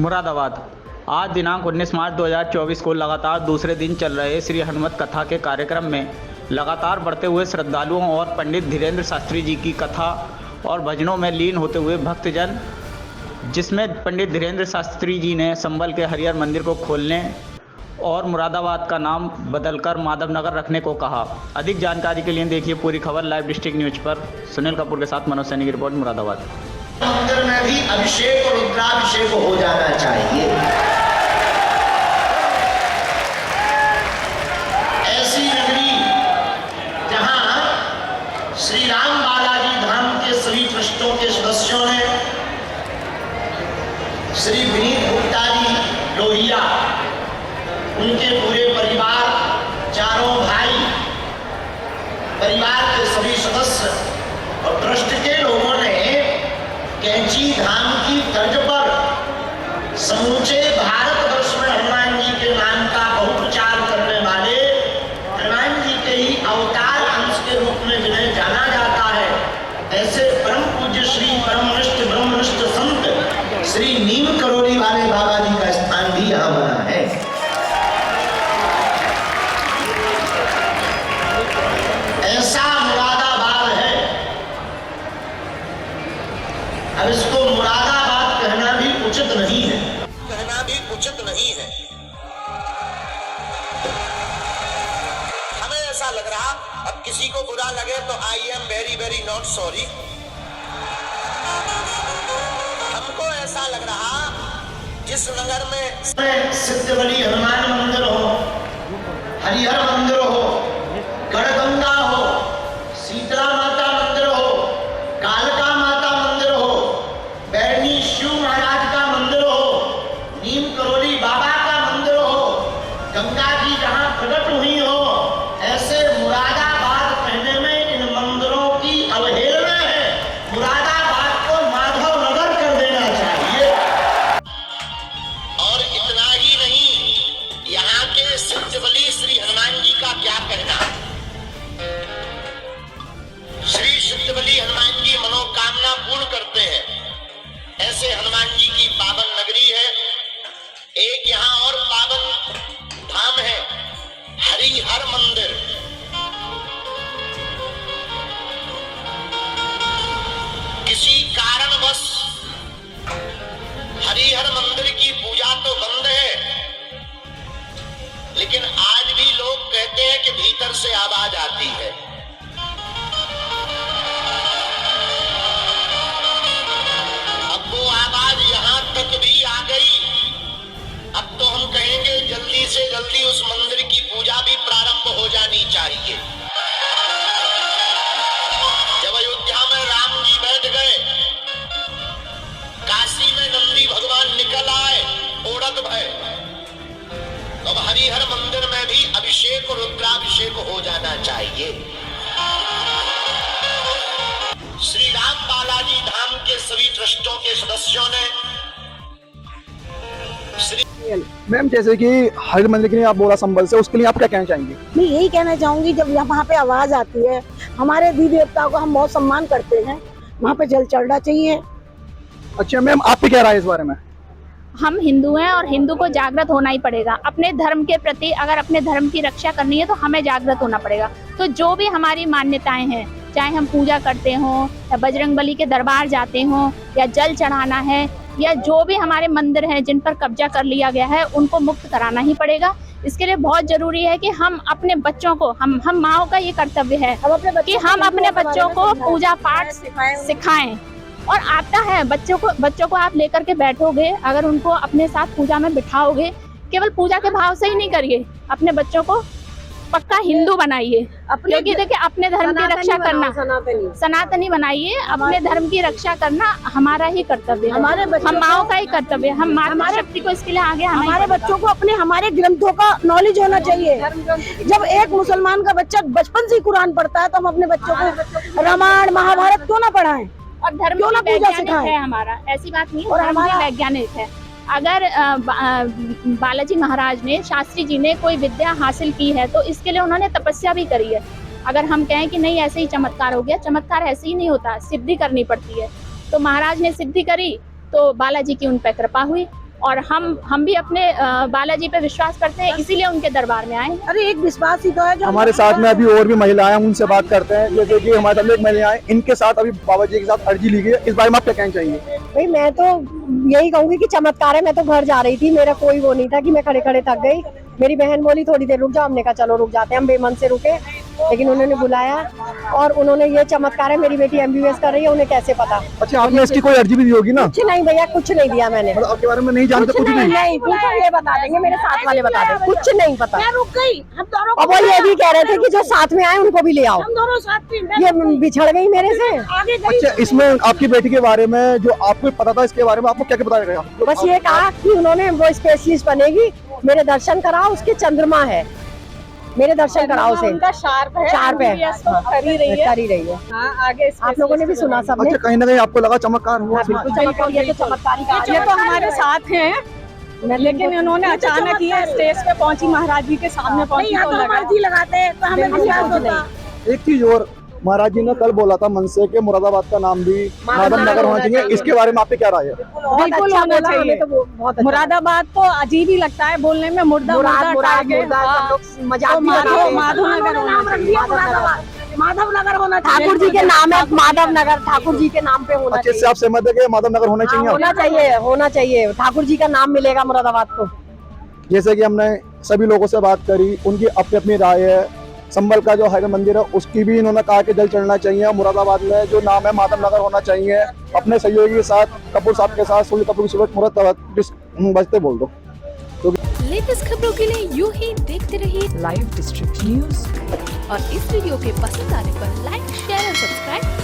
मुरादाबाद। आज दिनांक 19 मार्च 2024 को लगातार दूसरे दिन चल रहे श्री हनुमत कथा के कार्यक्रम में लगातार बढ़ते हुए श्रद्धालुओं और पंडित धीरेन्द्र शास्त्री जी की कथा और भजनों में लीन होते हुए भक्तजन, जिसमें पंडित धीरेन्द्र शास्त्री जी ने संबल के हरिहर मंदिर को खोलने और मुरादाबाद का नाम बदलकर माधवनगर रखने को कहा। अधिक जानकारी के लिए देखिए पूरी खबर लाइव डिस्ट्रिक्ट न्यूज पर। सुनील कपूर के साथ मनोज सैनी की रिपोर्ट, मुरादाबाद। मंदिर में भी अभिषेक और रुद्राभिषेक हो जाना चाहिए। ऐसी नगरी जहां श्री राम बालाजी धाम के सभी ट्रस्टों के सदस्यों ने श्री विनीत गुप्ता जी लोहिया, उनके पूरे परिवार, चारों भाई, परिवार के सभी सदस्य और ट्रस्ट के लोगों ने कैंची धाम की तर्ज पर समूचे भारतवर्ष में हनुमान जी के नाम का बहुप्रचार करने वाले हनुमान जी के ही अवतार अंश के रूप में जिन्हें जाना जाता है, ऐसे परम पूज्य श्री परमनिष्ठ ब्रह्मनिष्ठ संत श्री नीम करोली वाले बाबा जी का स्थान भी यहाँ बना है। ऐसा मुरादाबाद है। अब इसको मुरादाबाद कहना भी उचित नहीं है, हमें ऐसा लग रहा, अब किसी को बुरा लगे तो I am very very not sorry. हमको ऐसा लग रहा जिस नगर में सिद्धबली हनुमान मंदिर हो, हरिहर मंदिर हो, गढ़गंगा हो, शीतला माता मंदिर हो, कालका माता मंदिर हो, बैरनी शिव महाराज का मंदिर हो, नीम करोली बाबा का मंदिर हो, गंगा जी जहां प्रकट हुई हो, ऐसे मुरादाबाद कहने में इन मंदिरों की अवहेलना है। मुरादाबाद को माधव नगर कर देना चाहिए। और इतना ही नहीं, यहाँ के सिद्धबली श्री हनुमान जी का क्या कहना। श्री सिद्धबली हनुमान जी मनोकामना पूर्ण करते हैं। ऐसे हनुमान जी की पावन नगरी है। एक यहाँ और पावन धाम है, हरिहर मंदिर। किसी कारणवश हरिहर मंदिर की पूजा तो बंद है, लेकिन आज भी लोग कहते हैं कि भीतर से आवाज आती है। अब वो आवाज यहां तक भी आ गई। अब तो हम कहेंगे जल्दी से जल्दी उस मंदिर की पूजा भी प्रारंभ हो जानी चाहिए। जब अयोध्या में राम जी बैठ गए, काशी में नंदी भगवान निकल आए ओढ़त भय, अब हरिहर मंदिर में भी अभिषेक और रुद्राभिषेक हो जाना चाहिए। श्री राम बालाजी धाम के सभी ट्रस्टों के सदस्यों ने मैम, जैसे कि हरिहर मंदिर के लिए आप बोला संबल से, उसके लिए आप क्या कहना चाहेंगे? मैं यही कहना चाहूंगी, जब वहाँ पे आवाज आती है, हमारे देवी देवताओं का हम बहुत सम्मान करते हैं, वहाँ पे जल चढ़ना चाहिए। अच्छा मैम, आपकी क्या राय है इस बारे में? हम हिंदू हैं और हिंदू को जागृत होना ही पड़ेगा अपने धर्म के प्रति। अगर अपने धर्म की रक्षा करनी है तो हमें जागृत होना पड़ेगा। तो जो भी हमारी मान्यताएं हैं, चाहे हम पूजा करते हों या बजरंगबली के दरबार जाते हों या जल चढ़ाना है, या जो भी हमारे मंदिर हैं जिन पर कब्जा कर लिया गया है, उनको मुक्त कराना ही पड़ेगा। इसके लिए बहुत जरूरी है कि हम अपने बच्चों को, हम माँओं का ये कर्तव्य है कि हम अपने बच्चों को पूजा पाठ सिखाएं। और आता है बच्चों को आप लेकर के बैठोगे, अगर उनको अपने साथ पूजा में बिठाओगे, केवल पूजा के भाव से ही नहीं करिए, अपने बच्चों को पक्का हिंदू बनाइए। क्योंकि देखिए, अपने धर्म की रक्षा करना, सनातनी बनाइए। अपने धर्म की रक्षा करना हमारा ही कर्तव्य है, हम माँओं का ही कर्तव्य है। हम मातृ शक्ति को इसके लिए आगे, हमारे बच्चों को अपने हमारे ग्रंथों का नॉलेज होना चाहिए। जब एक मुसलमान का बच्चा बचपन से कुरान पढ़ता है, तो हम अपने बच्चों को रामायण महाभारत क्यों ना पढ़ाएं? और धर्म भी वैज्ञानिक है हमारा, ऐसी बात नहीं है, और हमारा वैज्ञानिक है। अगर बालाजी महाराज ने, शास्त्री जी ने कोई विद्या हासिल की है तो इसके लिए उन्होंने तपस्या भी करी है। अगर हम कहें कि नहीं ऐसे ही चमत्कार हो गया, चमत्कार ऐसे ही नहीं होता, सिद्धि करनी पड़ती है। तो महाराज ने सिद्धि करी तो बालाजी की उन पर कृपा हुई। और हम भी अपने बालाजी पे विश्वास करते हैं, इसीलिए उनके दरबार में आए। अरे एक विश्वास ही तो है जो हमारे साथ में अभी और भी महिलाएं हैं, उनसे बात करते हैं। जैसे कि हमारे सामने एक महिलाएं, इनके साथ अभी बाबा जी के साथ अर्जी ली गई है, इस बारे में आप क्या कहना चाहिए? भाई मैं तो यही कहूंगी कि चमत्कार है। मैं तो घर जा रही थी, मेरा कोई वो नहीं था कि मैं खड़े खड़े थक गई। मेरी बहन बोली थोड़ी देर रुक जाओ, हमने कहा चलो रुक जाते हैं। हम बेमन से रुके, लेकिन उन्होंने बुलाया और उन्होंने ये चमत्कार है, मेरी बेटी MBBS कर रही है, उन्हें कैसे पता? अच्छा, आपने इसकी कोई अर्जी भी दी होगी ना? कुछ नहीं भैया, कुछ नहीं दिया मैंने। मतलब आपके बारे में नहीं जानते कुछ भी? नहीं, पूछो ये बता देंगे, मेरे साथ वाले बता देंगे, कुछ नहीं पता। मैं रुक गई, हम दोनों और वो ये भी कह रहे थे कि जो साथ में आए उनको भी ले आओ। हम दोनों साथ में, मैं ये बिछड़ गई मेरे से। आगे गई। अच्छा, इसमें आपकी बेटी के बारे में जो आपको पता था, इसके बारे में आपको क्या क्या बताया गया? बस ये कहा कि उन्होंने वो स्पेशलिस्ट बनेगी, मेरे दर्शन कराओ, उसके चंद्रमा है, मेरे दर्शन कराओ उसे। उनका शार्प है, शार्प है, MBBS तो कर ही रही है। कर ही रही है। हाँ, आगे आप लोगों ने भी सुना सबने। अच्छा, कहीं ना कहीं आपको लगा चमत्कार हुआ? बिल्कुल चमत्कार, ये तो चमत्कारी का ये तो हमारे साथ हैं, लेकिन उन्होंने अचानक ये स्टेज पे पहुंची, महाराज जी के सामने नहीं, पहुंची यहाँ तो तो हम लगा। अर्जी लगाते हैं तो हमें विश्वास होता। एक चीज और, महाराज जी ने कल बोला था मन से कि मुरादाबाद का नाम भी माधव नगर होना चाहिए, इसके बारे में आपकी क्या राय है? बिल्कुल अच्छा होना बोला, चाहिए। हमें तो बहुत अच्छा मुरादाबाद तो अजीब ही लगता है बोलने में, मुर्दा मुराद मुर्दा टारगेट। मुर्दा हाँ। सब लोग मजाक तो भी करते हैं। माधव नगर होना चाहिए। माधव नगर होना चाहिए। ठाकुर जी के नाम है माधव नगर, ठाकुर जी के नाम पे होना अच्छे से चाहिए। आप सहमत है कि माधव नगर होना हाँ, चाहिए? होना चाहिए, होना चाहिए। ठाकुर जी का नाम मिलेगा मुरादाबाद को। जैसे कि हमने सभी लोगों से बात करी, उनकी अपनी अपनी राय है। संभल का जो हर मंदिर है उसकी भी इन्होंने कहा कि जल चढ़ना चाहिए। मुरादाबाद में जो नाम है माधव नगर होना चाहिए। अपने सहयोगी के साथ, कपूर साहब के साथ, सूर्य कपूर की सूरत मुहूर्त बजते बोल दो। लेटेस्ट खबरों के लिए यूं ही देखते रहिए लाइव डिस्ट्रिक्ट न्यूज और इस वीडियो के पसंद आने पर लाइक, शेयर और सब्सक्राइब